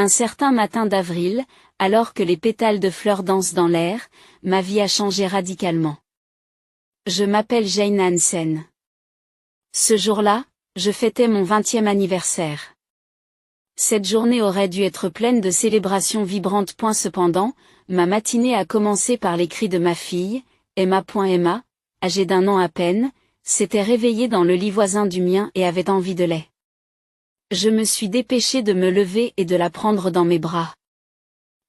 Un certain matin d'avril, alors que les pétales de fleurs dansent dans l'air, ma vie a changé radicalement. Je m'appelle Jane Hansen. Ce jour-là, je fêtais mon 20e anniversaire. Cette journée aurait dû être pleine de célébrations vibrantes. Cependant, ma matinée a commencé par les cris de ma fille, Emma. Emma, âgée d'1 an à peine, s'était réveillée dans le lit voisin du mien et avait envie de lait. Je me suis dépêchée de me lever et de la prendre dans mes bras.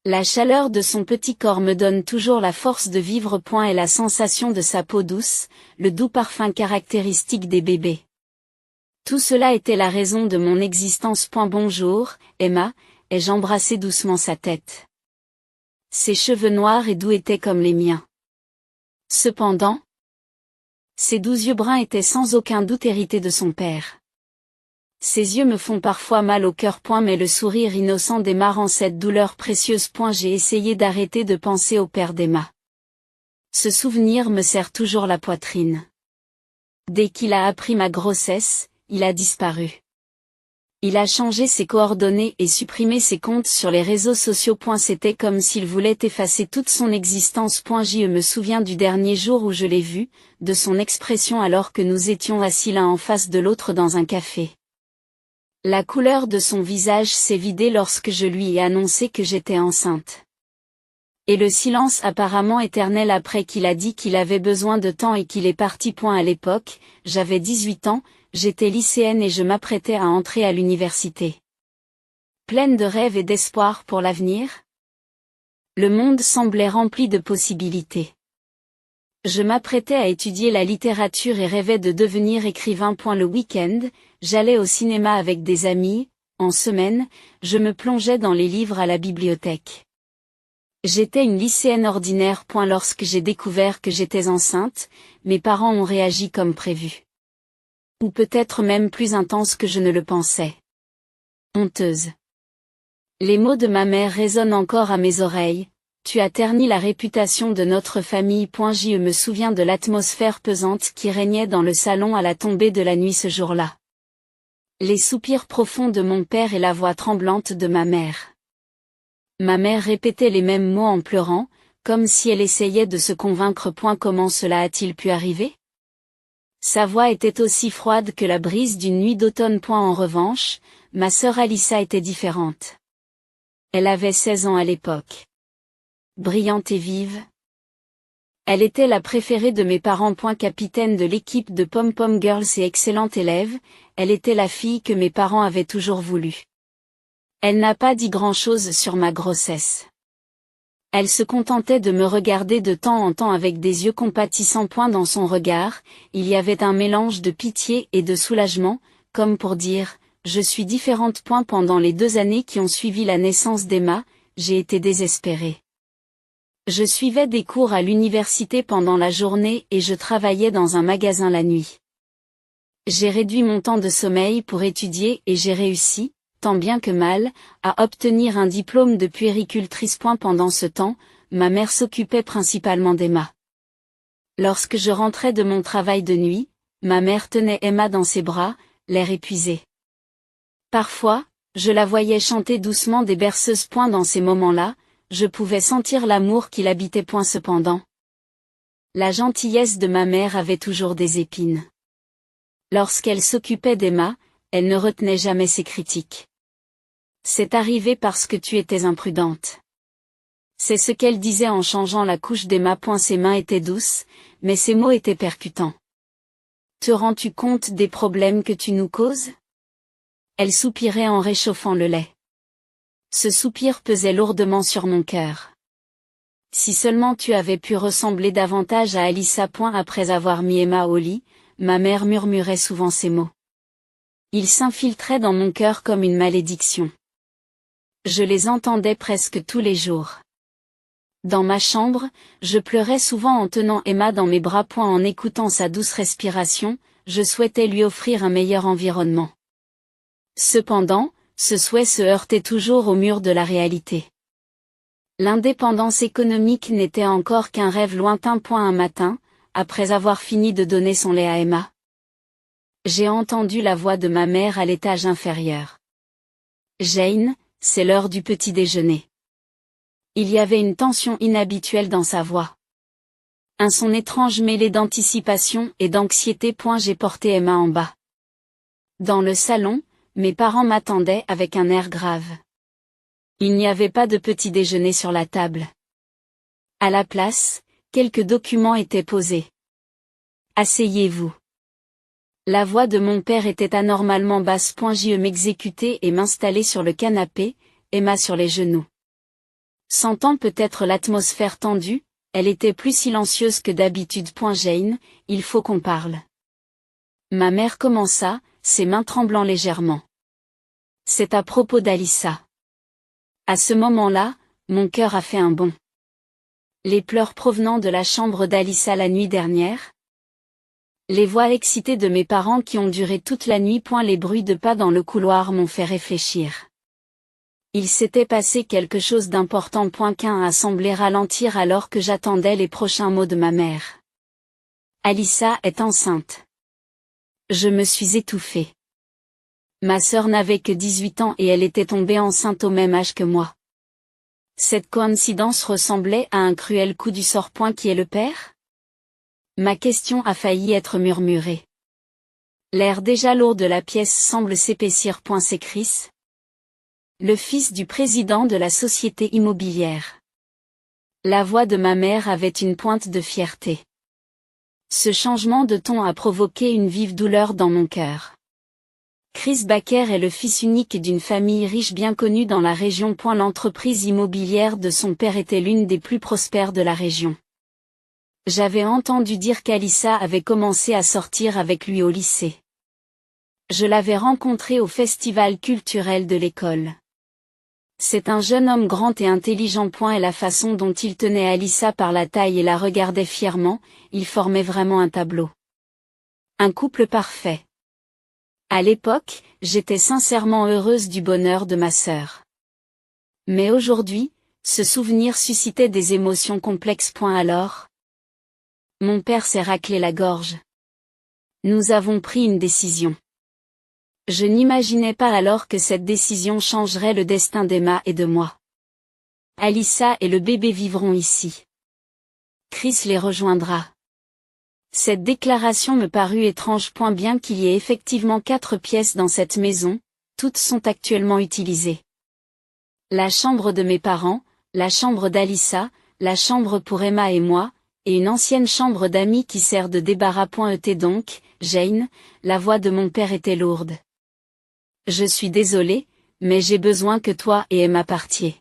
La chaleur de son petit corps me donne toujours la force de vivre. Et la sensation de sa peau douce, le doux parfum caractéristique des bébés. Tout cela était la raison de mon existence. Bonjour, Emma, ai-je embrassé doucement sa tête. Ses cheveux noirs et doux étaient comme les miens. Cependant, ses doux yeux bruns étaient sans aucun doute hérités de son père. Ses yeux me font parfois mal au cœur. Mais le sourire innocent d'Emma rend cette douleur précieuse. J'ai essayé d'arrêter de penser au père d'Emma. Ce souvenir me serre toujours la poitrine. Dès qu'il a appris ma grossesse, il a disparu. Il a changé ses coordonnées et supprimé ses comptes sur les réseaux sociaux. C'était comme s'il voulait effacer toute son existence. Je me souviens du dernier jour où je l'ai vu, de son expression alors que nous étions assis l'un en face de l'autre dans un café. La couleur de son visage s'est vidée lorsque je lui ai annoncé que j'étais enceinte. Et le silence apparemment éternel après qu'il a dit qu'il avait besoin de temps et qu'il est parti. À l'époque, j'avais 18 ans, j'étais lycéenne et je m'apprêtais à entrer à l'université. Pleine de rêves et d'espoir pour l'avenir, le monde semblait rempli de possibilités. Je m'apprêtais à étudier la littérature et rêvais de devenir écrivain. Le week-end, j'allais au cinéma avec des amis, en semaine, je me plongeais dans les livres à la bibliothèque. J'étais une lycéenne ordinaire. Lorsque j'ai découvert que j'étais enceinte, mes parents ont réagi comme prévu. Ou peut-être même plus intense que je ne le pensais. Honteuse. Les mots de ma mère résonnent encore à mes oreilles. Tu as terni la réputation de notre famille. Je me souviens de l'atmosphère pesante qui régnait dans le salon à la tombée de la nuit ce jour-là. Les soupirs profonds de mon père et la voix tremblante de ma mère. Ma mère répétait les mêmes mots en pleurant, comme si elle essayait de se convaincre. Comment cela a-t-il pu arriver? Sa voix était aussi froide que la brise d'une nuit d'automne. En revanche, ma sœur Alyssa était différente. Elle avait 16 ans à l'époque. Brillante et vive. Elle était la préférée de mes parents. Capitaine de l'équipe de Pom-Pom Girls et excellente élève, elle était la fille que mes parents avaient toujours voulu. Elle n'a pas dit grand-chose sur ma grossesse. Elle se contentait de me regarder de temps en temps avec des yeux compatissants. Dans son regard, il y avait un mélange de pitié et de soulagement, comme pour dire « Je suis différente ». Pendant les 2 années qui ont suivi la naissance d'Emma, j'ai été désespérée. Je suivais des cours à l'université pendant la journée et je travaillais dans un magasin la nuit. J'ai réduit mon temps de sommeil pour étudier et j'ai réussi, tant bien que mal, à obtenir un diplôme de puéricultrice. Pendant ce temps, ma mère s'occupait principalement d'Emma. Lorsque je rentrais de mon travail de nuit, ma mère tenait Emma dans ses bras, l'air épuisé. Parfois, je la voyais chanter doucement des berceuses. Dans ces moments-là, je pouvais sentir l'amour qui l'habitait. Cependant, la gentillesse de ma mère avait toujours des épines. Lorsqu'elle s'occupait d'Emma, elle ne retenait jamais ses critiques. C'est arrivé parce que tu étais imprudente. C'est ce qu'elle disait en changeant la couche d'Emma. Ses mains étaient douces, mais ses mots étaient percutants. Te rends-tu compte des problèmes que tu nous causes? Elle soupirait en réchauffant le lait. Ce soupir pesait lourdement sur mon cœur. Si seulement tu avais pu ressembler davantage à Alyssa. Après avoir mis Emma au lit, ma mère murmurait souvent ces mots. Ils s'infiltraient dans mon cœur comme une malédiction. Je les entendais presque tous les jours. Dans ma chambre, je pleurais souvent en tenant Emma dans mes bras. En écoutant sa douce respiration, je souhaitais lui offrir un meilleur environnement. Cependant, ce souhait se heurtait toujours au mur de la réalité. L'indépendance économique n'était encore qu'un rêve lointain. Un matin, après avoir fini de donner son lait à Emma, j'ai entendu la voix de ma mère à l'étage inférieur. Jane, c'est l'heure du petit déjeuner. Il y avait une tension inhabituelle dans sa voix. Un son étrange mêlé d'anticipation et d'anxiété. J'ai porté Emma en bas. Dans le salon, mes parents m'attendaient avec un air grave. Il n'y avait pas de petit déjeuner sur la table. À la place, quelques documents étaient posés. Asseyez-vous. La voix de mon père était anormalement basse. Je m'exécutais et m'installais sur le canapé, Emma sur les genoux. Sentant peut-être l'atmosphère tendue, elle était plus silencieuse que d'habitude. Jane, il faut qu'on parle. Ma mère commença, ses mains tremblant légèrement. C'est à propos d'Alyssa. À ce moment-là, mon cœur a fait un bond. Les pleurs provenant de la chambre d'Alyssa la nuit dernière. Les voix excitées de mes parents qui ont duré toute la nuit. Les bruits de pas dans le couloir m'ont fait réfléchir. Il s'était passé quelque chose d'important. Qu'un a semblé ralentir alors que j'attendais les prochains mots de ma mère. Alyssa est enceinte. Je me suis étouffée. Ma sœur n'avait que 18 ans et elle était tombée enceinte au même âge que moi. Cette coïncidence ressemblait à un cruel coup du sort. Qui est le père? Ma question a failli être murmurée. L'air déjà lourd de la pièce semble s'épaissir. C'est Chris. Le fils du président de la société immobilière. La voix de ma mère avait une pointe de fierté. Ce changement de ton a provoqué une vive douleur dans mon cœur. Chris Baker est le fils unique d'une famille riche bien connue dans la région. L'entreprise immobilière de son père était l'une des plus prospères de la région. J'avais entendu dire qu'Alyssa avait commencé à sortir avec lui au lycée. Je l'avais rencontré au festival culturel de l'école. C'est un jeune homme grand et intelligent. Et la façon dont il tenait Alyssa par la taille et la regardait fièrement, il formait vraiment un tableau. Un couple parfait. À l'époque, j'étais sincèrement heureuse du bonheur de ma sœur. Mais aujourd'hui, ce souvenir suscitait des émotions complexes. Alors, mon père s'est raclé la gorge. Nous avons pris une décision. Je n'imaginais pas alors que cette décision changerait le destin d'Emma et de moi. Alyssa et le bébé vivront ici. Chris les rejoindra. Cette déclaration me parut étrange. Bien qu'il y ait effectivement 4 pièces dans cette maison, toutes sont actuellement utilisées. La chambre de mes parents, la chambre d'Alyssa, la chambre pour Emma et moi, et une ancienne chambre d'amis qui sert de débarras. Donc, Jane, la voix de mon père était lourde. Je suis désolée, mais j'ai besoin que toi et Emma partiez.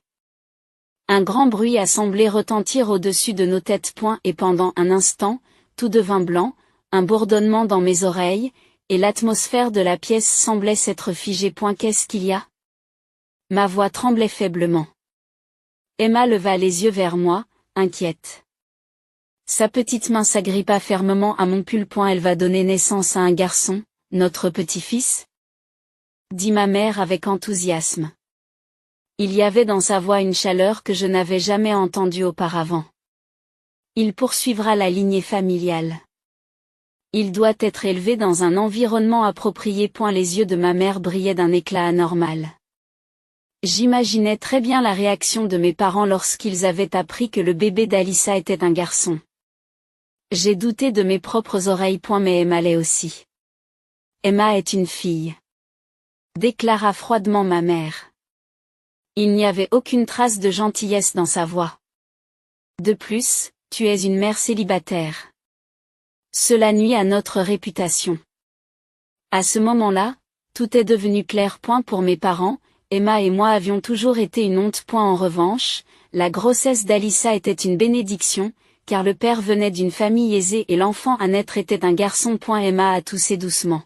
Un grand bruit a semblé retentir au-dessus de nos têtes. Et pendant un instant, tout devint blanc, un bourdonnement dans mes oreilles, et l'atmosphère de la pièce semblait s'être figée. Qu'est-ce qu'il y a? Ma voix tremblait faiblement. Emma leva les yeux vers moi, inquiète. Sa petite main s'agrippa fermement à mon pull. Elle va donner naissance à un garçon, notre petit-fils? Dit ma mère avec enthousiasme. Il y avait dans sa voix une chaleur que je n'avais jamais entendue auparavant. Il poursuivra la lignée familiale. Il doit être élevé dans un environnement approprié. Les yeux de ma mère brillaient d'un éclat anormal. J'imaginais très bien la réaction de mes parents lorsqu'ils avaient appris que le bébé d'Alyssa était un garçon. J'ai douté de mes propres oreilles. Mais Emma l'est aussi. Emma est une fille. Déclara froidement ma mère. Il n'y avait aucune trace de gentillesse dans sa voix. De plus, tu es une mère célibataire. Cela nuit à notre réputation. À ce moment-là, tout est devenu clair. Pour mes parents, Emma et moi avions toujours été une honte. En revanche, la grossesse d'Alyssa était une bénédiction, car le père venait d'une famille aisée et l'enfant à naître était un garçon. Emma a toussé doucement.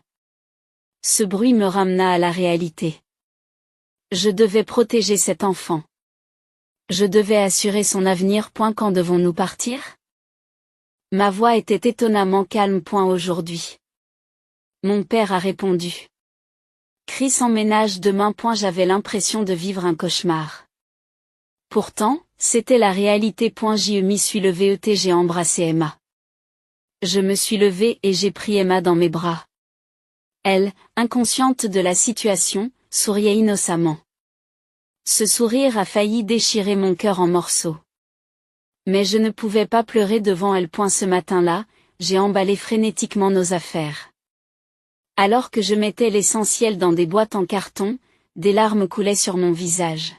Ce bruit me ramena à la réalité. Je devais protéger cet enfant. Je devais assurer son avenir. Quand devons-nous partir? Ma voix était étonnamment calme. Aujourd'hui. Mon père a répondu. Chris emménage demain. J'avais l'impression de vivre un cauchemar. Pourtant, c'était la réalité. Je m'y suis levée et j'ai embrassé Emma. Je me suis levée et j'ai pris Emma dans mes bras. Elle, inconsciente de la situation, souriait innocemment. Ce sourire a failli déchirer mon cœur en morceaux. Mais je ne pouvais pas pleurer devant elle. Ce matin-là, j'ai emballé frénétiquement nos affaires. Alors que je mettais l'essentiel dans des boîtes en carton, des larmes coulaient sur mon visage.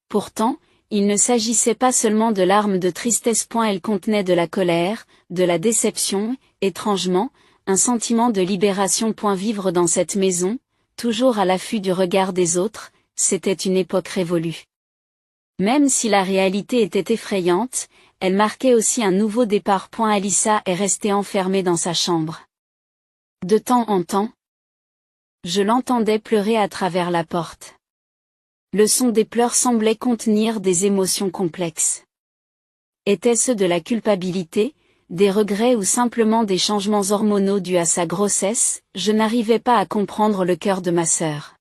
Pourtant, il ne s'agissait pas seulement de larmes de tristesse. Elles contenaient de la colère, de la déception, étrangement, un sentiment de libération. Vivre dans cette maison, toujours à l'affût du regard des autres, c'était une époque révolue. Même si la réalité était effrayante, elle marquait aussi un nouveau départ. Alyssa est restée enfermée dans sa chambre. De temps en temps, je l'entendais pleurer à travers la porte. Le son des pleurs semblait contenir des émotions complexes. Était-ce de la culpabilité, des regrets ou simplement des changements hormonaux dus à sa grossesse? Je n'arrivais pas à comprendre le cœur de ma sœur.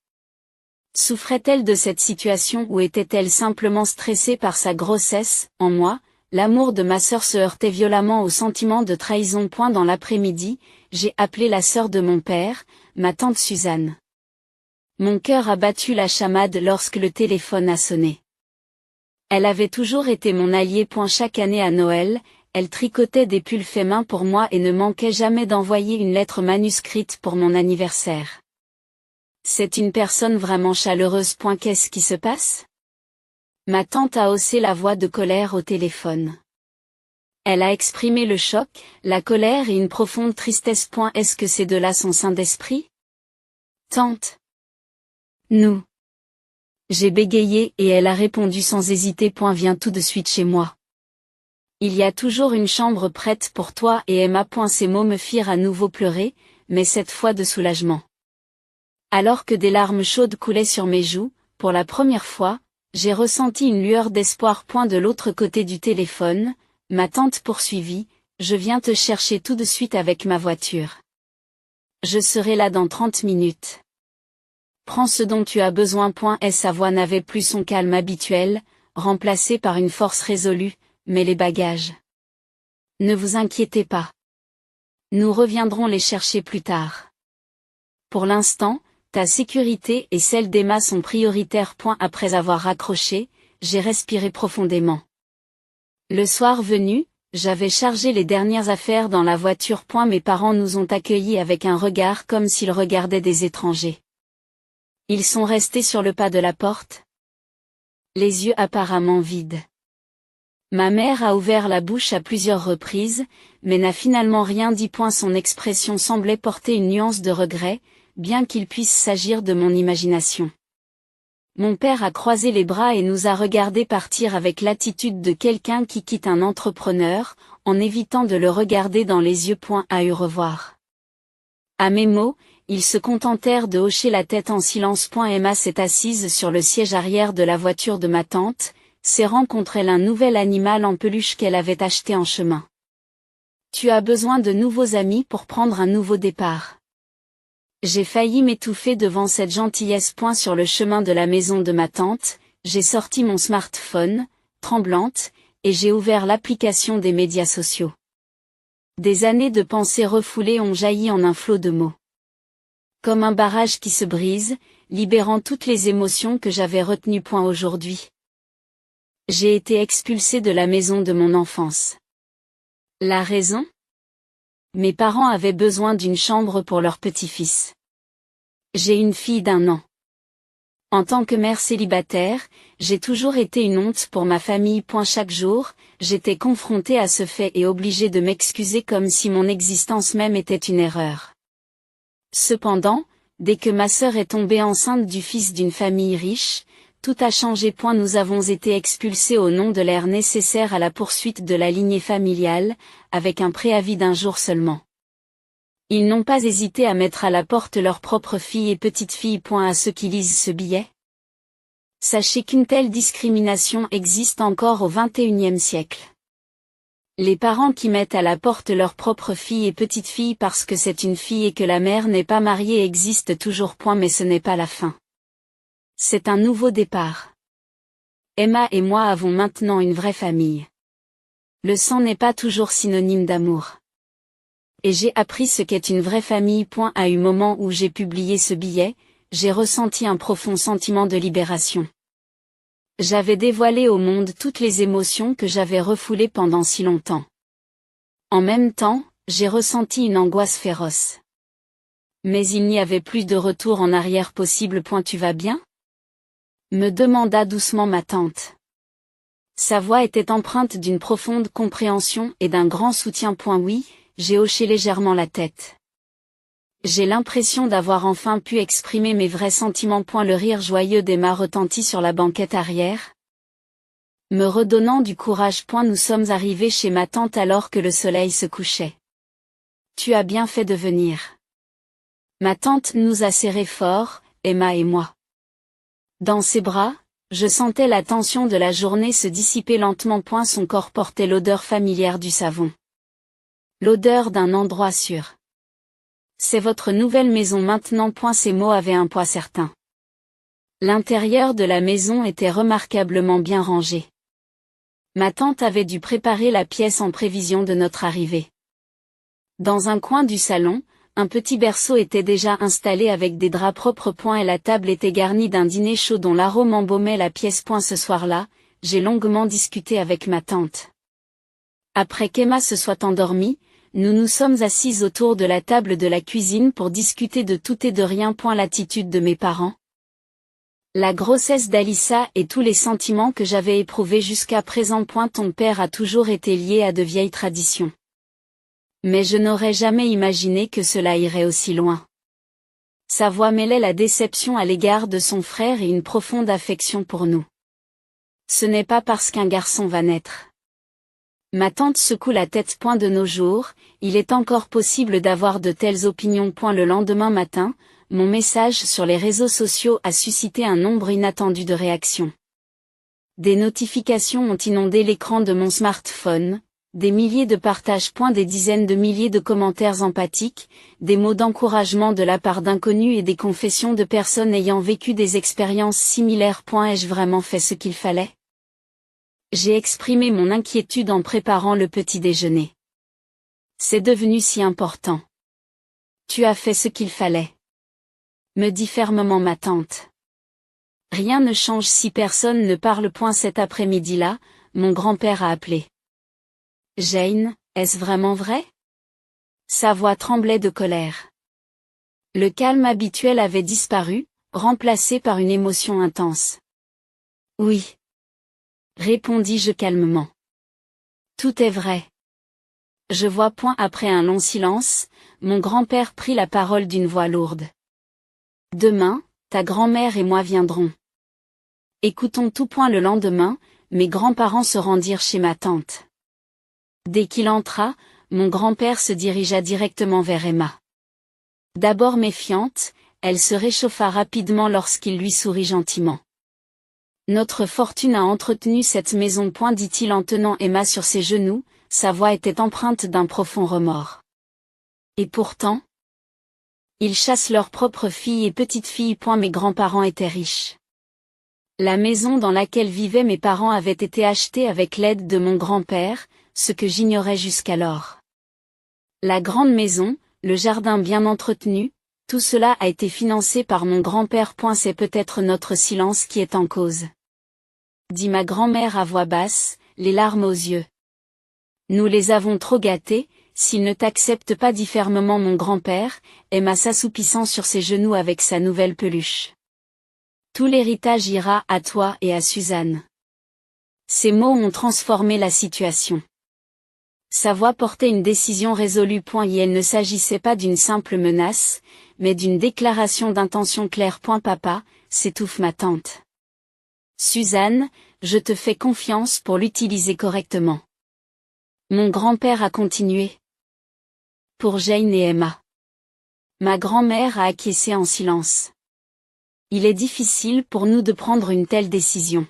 Souffrait-elle de cette situation ou était-elle simplement stressée par sa grossesse? En moi, l'amour de ma sœur se heurtait violemment au sentiment de trahison. Dans l'après-midi, j'ai appelé la sœur de mon père, ma tante Suzanne. Mon cœur a battu la chamade lorsque le téléphone a sonné. Elle avait toujours été mon alliée. Chaque année à Noël, elle tricotait des pulls faits main pour moi et ne manquait jamais d'envoyer une lettre manuscrite pour mon anniversaire. C'est une personne vraiment chaleureuse. Qu'est-ce qui se passe? Ma tante a haussé la voix de colère au téléphone. Elle a exprimé le choc, la colère et une profonde tristesse. Est-ce que ces deux-là sont saints d'esprit? Tante. Nous. J'ai bégayé et elle a répondu sans hésiter. Viens tout de suite chez moi. Il y a toujours une chambre prête pour toi et Emma. Ces mots me firent à nouveau pleurer, mais cette fois de soulagement. Alors que des larmes chaudes coulaient sur mes joues, pour la première fois, j'ai ressenti une lueur d'espoir. De l'autre côté du téléphone, ma tante poursuivit, je viens te chercher tout de suite avec ma voiture. Je serai là dans 30 minutes. Prends ce dont tu as besoin. Sa voix n'avait plus son calme habituel, remplacé par une force résolue, mais les bagages. Ne vous inquiétez pas. Nous reviendrons les chercher plus tard. Pour l'instant, ta sécurité et celle d'Emma sont prioritaires. Après avoir raccroché, j'ai respiré profondément. Le soir venu, j'avais chargé les dernières affaires dans la voiture. Mes parents nous ont accueillis avec un regard comme s'ils regardaient des étrangers. Ils sont restés sur le pas de la porte, les yeux apparemment vides. Ma mère a ouvert la bouche à plusieurs reprises, mais n'a finalement rien dit. Son expression semblait porter une nuance de regret, bien qu'il puisse s'agir de mon imagination. Mon père a croisé les bras et nous a regardés partir avec l'attitude de quelqu'un qui quitte un entrepreneur, en évitant de le regarder dans les yeux. À au revoir. À mes mots, ils se contentèrent de hocher la tête en silence. Emma s'est assise sur le siège arrière de la voiture de ma tante, serrant contre elle un nouvel animal en peluche qu'elle avait acheté en chemin. Tu as besoin de nouveaux amis pour prendre un nouveau départ. J'ai failli m'étouffer devant cette gentillesse. Sur le chemin de la maison de ma tante, j'ai sorti mon smartphone, tremblante, et j'ai ouvert l'application des médias sociaux. Des années de pensées refoulées ont jailli en un flot de mots. Comme un barrage qui se brise, libérant toutes les émotions que j'avais retenues. Aujourd'hui. J'ai été expulsée de la maison de mon enfance. La raison? Mes parents avaient besoin d'une chambre pour leur petit-fils. J'ai une fille d'1 an. En tant que mère célibataire, j'ai toujours été une honte pour ma famille. Chaque jour, j'étais confrontée à ce fait et obligée de m'excuser comme si mon existence même était une erreur. Cependant, dès que ma sœur est tombée enceinte du fils d'une famille riche, tout a changé. Nous avons été expulsés au nom de l'ère nécessaire à la poursuite de la lignée familiale, avec un préavis d'1 jour seulement. Ils n'ont pas hésité à mettre à la porte leur propre fille et petite-fille. À ceux qui lisent ce billet. Sachez qu'une telle discrimination existe encore au XXIe siècle. Les parents qui mettent à la porte leur propre fille et petite-fille parce que c'est une fille et que la mère n'est pas mariée existent toujours. Mais ce n'est pas la fin. C'est un nouveau départ. Emma et moi avons maintenant une vraie famille. Le sang n'est pas toujours synonyme d'amour. Et j'ai appris ce qu'est une vraie famille. À un moment où j'ai publié ce billet, j'ai ressenti un profond sentiment de libération. J'avais dévoilé au monde toutes les émotions que j'avais refoulées pendant si longtemps. En même temps, j'ai ressenti une angoisse féroce. Mais il n'y avait plus de retour en arrière possible. Tu vas bien? Me demanda doucement ma tante. Sa voix était empreinte d'une profonde compréhension et d'un grand soutien. Oui, j'ai hoché légèrement la tête. J'ai l'impression d'avoir enfin pu exprimer mes vrais sentiments. Le rire joyeux d'Emma retentit sur la banquette arrière, me redonnant du courage. Nous sommes arrivés chez ma tante alors que le soleil se couchait. Tu as bien fait de venir. Ma tante nous a serrés fort, Emma et moi. Dans ses bras, je sentais la tension de la journée se dissiper lentement. Son corps portait l'odeur familière du savon. L'odeur d'un endroit sûr. C'est votre nouvelle maison maintenant. Ces mots avaient un poids certain. L'intérieur de la maison était remarquablement bien rangé. Ma tante avait dû préparer la pièce en prévision de notre arrivée. Dans un coin du salon, un petit berceau était déjà installé avec des draps propres. Et la table était garnie d'un dîner chaud dont l'arôme embaumait la pièce. Ce soir-là, j'ai longuement discuté avec ma tante. Après qu'Emma se soit endormie, nous nous sommes assises autour de la table de la cuisine pour discuter de tout et de rien. L'attitude de mes parents, la grossesse d'Alyssa et tous les sentiments que j'avais éprouvés jusqu'à présent. Ton père a toujours été lié à de vieilles traditions. Mais je n'aurais jamais imaginé que cela irait aussi loin. Sa voix mêlait la déception à l'égard de son frère et une profonde affection pour nous. Ce n'est pas parce qu'un garçon va naître. Ma tante secoue la tête. De nos jours, il est encore possible d'avoir de telles opinions. Le lendemain matin, mon message sur les réseaux sociaux a suscité un nombre inattendu de réactions. Des notifications ont inondé l'écran de mon smartphone, des milliers de partages. Des dizaines de milliers de commentaires empathiques, des mots d'encouragement de la part d'inconnus et des confessions de personnes ayant vécu des expériences similaires. Ai-je vraiment fait ce qu'il fallait? J'ai exprimé mon inquiétude en préparant le petit déjeuner. C'est devenu si important. Tu as fait ce qu'il fallait, me dit fermement ma tante. Rien ne change si personne ne parle. Cet après-midi-là, mon grand-père a appelé. Jane, est-ce vraiment vrai? Sa voix tremblait de colère. Le calme habituel avait disparu, remplacé par une émotion intense. Oui, répondis-je calmement. Tout est vrai. Je vois. Après un long silence, mon grand-père prit la parole d'une voix lourde. Demain, ta grand-mère et moi viendrons. Écoutons tout. Le lendemain, mes grands-parents se rendirent chez ma tante. Dès qu'il entra, mon grand-père se dirigea directement vers Emma. D'abord méfiante, elle se réchauffa rapidement lorsqu'il lui sourit gentiment. Notre fortune a entretenu cette maison. Dit-il en tenant Emma sur ses genoux, sa voix était empreinte d'un profond remords. Et pourtant, ils chassent leurs propres filles et petites-filles. Mes grands-parents étaient riches. La maison dans laquelle vivaient mes parents avait été achetée avec l'aide de mon grand-père, ce que j'ignorais jusqu'alors. La grande maison, le jardin bien entretenu, tout cela a été financé par mon grand-père. C'est peut-être notre silence qui est en cause, dit ma grand-mère à voix basse, les larmes aux yeux. Nous les avons trop gâtés, s'ils ne t'acceptent pas, dit fermement mon grand-père, Emma s'assoupissant sur ses genoux avec sa nouvelle peluche. Tout l'héritage ira à toi et à Suzanne. Ces mots ont transformé la situation. Sa voix portait une décision résolue. Et elle ne s'agissait pas d'une simple menace, mais d'une déclaration d'intention claire. Papa, s'étouffe ma tante. Suzanne, je te fais confiance pour l'utiliser correctement. Mon grand-père a continué. Pour Jane et Emma. Ma grand-mère a acquiescé en silence. Il est difficile pour nous de prendre une telle décision,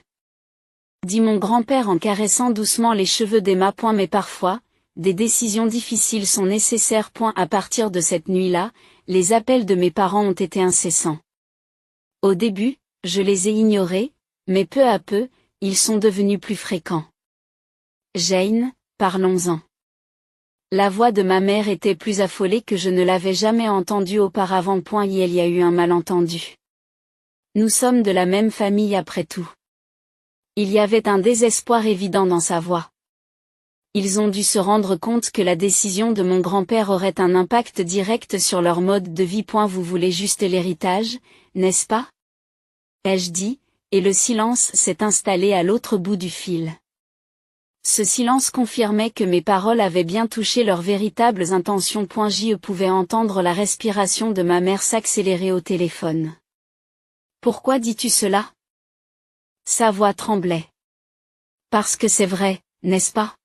dit mon grand-père en caressant doucement les cheveux d'Emma. Mais parfois, des décisions difficiles sont nécessaires. À partir de cette nuit-là, les appels de mes parents ont été incessants. Au début, je les ai ignorés, mais peu à peu, ils sont devenus plus fréquents. Jane, parlons-en. La voix de ma mère était plus affolée que je ne l'avais jamais entendue auparavant. Il y a eu un malentendu. Nous sommes de la même famille après tout. Il y avait un désespoir évident dans sa voix. Ils ont dû se rendre compte que la décision de mon grand-père aurait un impact direct sur leur mode de vie. Vous voulez juste l'héritage, n'est-ce pas? Ai-je dit, et le silence s'est installé à l'autre bout du fil. Ce silence confirmait que mes paroles avaient bien touché leurs véritables intentions. Je pouvais entendre la respiration de ma mère s'accélérer au téléphone. Pourquoi dis-tu cela? Sa voix tremblait. Parce que c'est vrai, n'est-ce pas?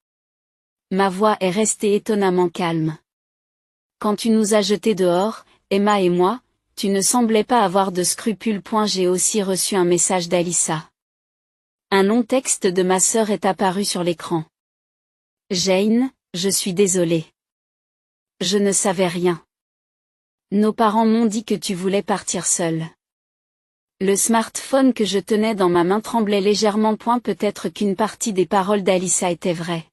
Ma voix est restée étonnamment calme. Quand tu nous as jetés dehors, Emma et moi, tu ne semblais pas avoir de scrupules. J'ai aussi reçu un message d'Alyssa. Un long texte de ma sœur est apparu sur l'écran. Jane, je suis désolée. Je ne savais rien. Nos parents m'ont dit que tu voulais partir seule. Le smartphone que je tenais dans ma main tremblait légèrement. Peut-être qu'une partie des paroles d'Alyssa était vraie.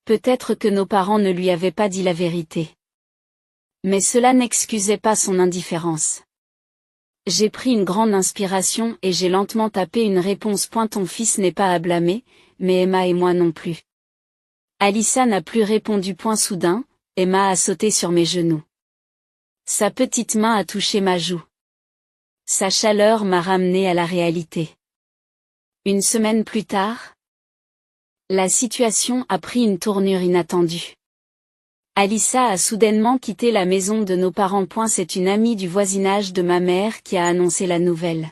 Peut-être que nos parents ne lui avaient pas dit la vérité. Mais cela n'excusait pas son indifférence. J'ai pris une grande inspiration et j'ai lentement tapé une réponse. Ton fils n'est pas à blâmer, mais Emma et moi non plus. Alyssa n'a plus répondu. Soudain, Emma a sauté sur mes genoux. Sa petite main a touché ma joue. Sa chaleur m'a ramené à la réalité. Une semaine plus tard, la situation a pris une tournure inattendue. Alyssa a soudainement quitté la maison de nos parents. C'est une amie du voisinage de ma mère qui a annoncé la nouvelle.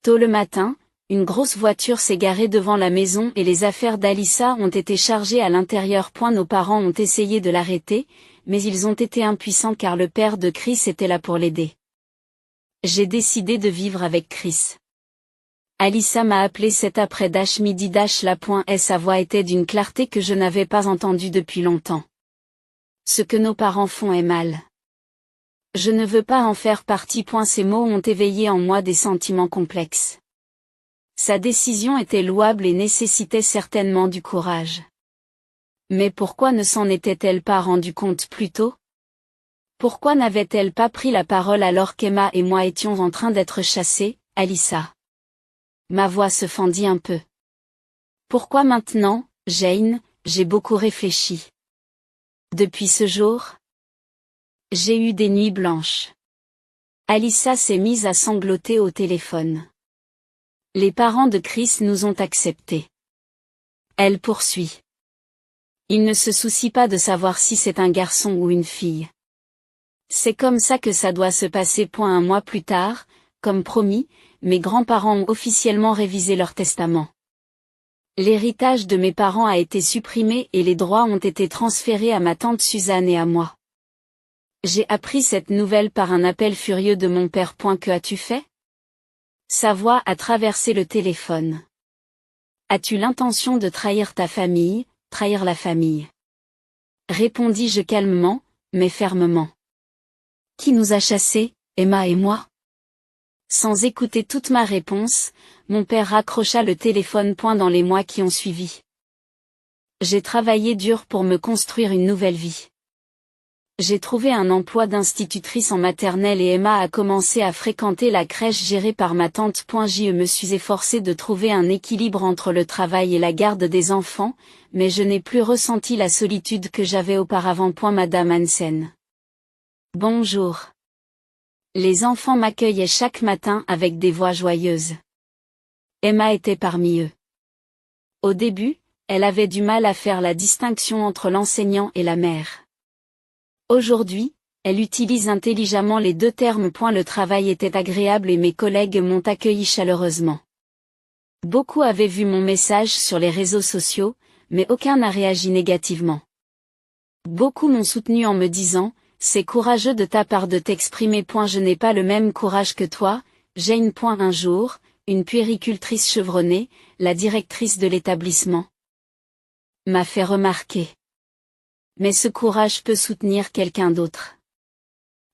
Tôt le matin, une grosse voiture s'est garée devant la maison et les affaires d'Alyssa ont été chargées à l'intérieur. Nos parents ont essayé de l'arrêter, mais ils ont été impuissants car le père de Chris était là pour l'aider. J'ai décidé de vivre avec Chris. Alyssa m'a appelé cet après-midi. Sa voix était d'une clarté que je n'avais pas entendue depuis longtemps. Ce que nos parents font est mal. Je ne veux pas en faire partie. Ces mots ont éveillé en moi des sentiments complexes. Sa décision était louable et nécessitait certainement du courage. Mais pourquoi ne s'en était-elle pas rendue compte plus tôt? Pourquoi n'avait-elle pas pris la parole alors qu'Emma et moi étions en train d'être chassés, Alyssa? Ma voix se fendit un peu. Pourquoi maintenant, Jane? J'ai beaucoup réfléchi. Depuis ce jour, j'ai eu des nuits blanches. Alyssa s'est mise à sangloter au téléphone. Les parents de Chris nous ont acceptés. Elle poursuit. Ils ne se soucient pas de savoir si c'est un garçon ou une fille. C'est comme ça que ça doit se passer. Un mois plus tard, comme promis, mes grands-parents ont officiellement révisé leur testament. L'héritage de mes parents a été supprimé et les droits ont été transférés à ma tante Suzanne et à moi. J'ai appris cette nouvelle par un appel furieux de mon père. Que as-tu fait? Sa voix a traversé le téléphone. As-tu l'intention de trahir ta famille, trahir la famille? Répondis-je calmement, mais fermement. Qui nous a chassés, Emma et moi? Sans écouter toute ma réponse, mon père raccrocha le téléphone. Dans les mois qui ont suivi, j'ai travaillé dur pour me construire une nouvelle vie. J'ai trouvé un emploi d'institutrice en maternelle et Emma a commencé à fréquenter la crèche gérée par ma tante. Je me suis efforcée de trouver un équilibre entre le travail et la garde des enfants, mais je n'ai plus ressenti la solitude que j'avais auparavant. Madame Hansen. Bonjour. Les enfants m'accueillaient chaque matin avec des voix joyeuses. Emma était parmi eux. Au début, elle avait du mal à faire la distinction entre l'enseignant et la mère. Aujourd'hui, elle utilise intelligemment les deux termes. Le travail était agréable et mes collègues m'ont accueilli chaleureusement. Beaucoup avaient vu mon message sur les réseaux sociaux, mais aucun n'a réagi négativement. Beaucoup m'ont soutenu en me disant: c'est courageux de ta part de t'exprimer. Je n'ai pas le même courage que toi, Jane. Un jour, une puéricultrice chevronnée, la directrice de l'établissement, m'a fait remarquer. Mais ce courage peut soutenir quelqu'un d'autre.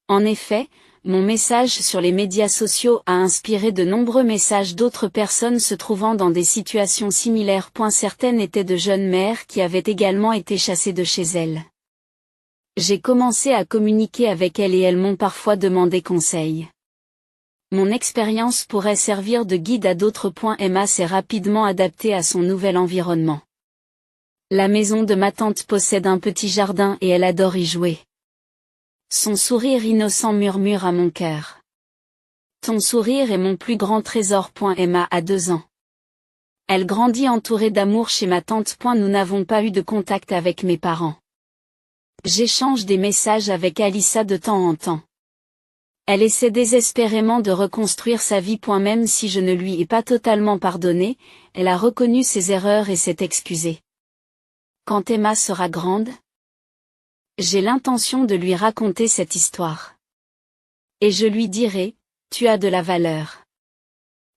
En effet, mon message sur les médias sociaux a inspiré de nombreux messages d'autres personnes se trouvant dans des situations similaires. Certaines étaient de jeunes mères qui avaient également été chassées de chez elles. J'ai commencé à communiquer avec elles et elles m'ont parfois demandé conseil. Mon expérience pourrait servir de guide à d'autres. Emma s'est rapidement adaptée à son nouvel environnement. La maison de ma tante possède un petit jardin et elle adore y jouer. Son sourire innocent murmure à mon cœur. Ton sourire est mon plus grand trésor. Emma a 2 ans. Elle grandit entourée d'amour chez ma tante. Nous n'avons pas eu de contact avec mes parents. J'échange des messages avec Alyssa de temps en temps. Elle essaie désespérément de reconstruire sa vie. Même si je ne lui ai pas totalement pardonné, elle a reconnu ses erreurs et s'est excusée. Quand Emma sera grande, j'ai l'intention de lui raconter cette histoire. Et je lui dirai, tu as de la valeur.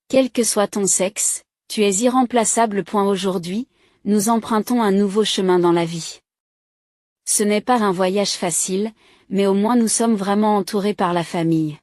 Quel que soit ton sexe, tu es irremplaçable. Aujourd'hui, nous empruntons un nouveau chemin dans la vie. Ce n'est pas un voyage facile, mais au moins nous sommes vraiment entourés par la famille.